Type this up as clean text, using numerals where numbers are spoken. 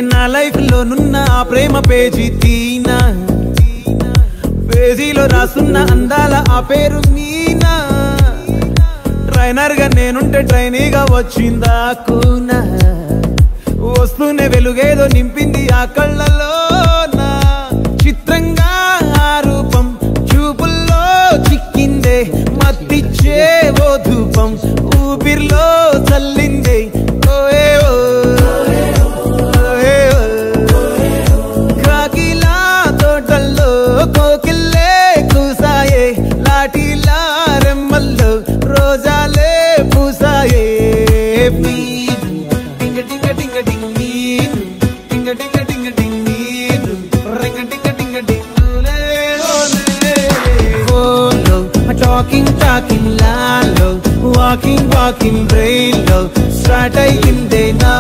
నా లైఫ్ లో నున్న ఆ ప్రేమ పేజీ తీనా పేజీలో రాసున్న అందాల ఆ పేరు మీనా ట్రైనర్ గా నేనుంటే ట్రైనీగా వచ్చిందా కూనా వస్తూనే వెలుగేదో నింపింది ఆ కళ్ళలో నా చిత్రంగా ఆ రూపం చూపుల్లో చిక్కిందే మత్తిచ్చే ఓ ధూపం ఊపిరిలో చల్లిందే కాకిలా తోటల్లో కోకిల్లే కూసాయే లాఠీలా రెమ్మల్లో రోజాలే పూసాయే talking lalo walking brain lo start ayyinde na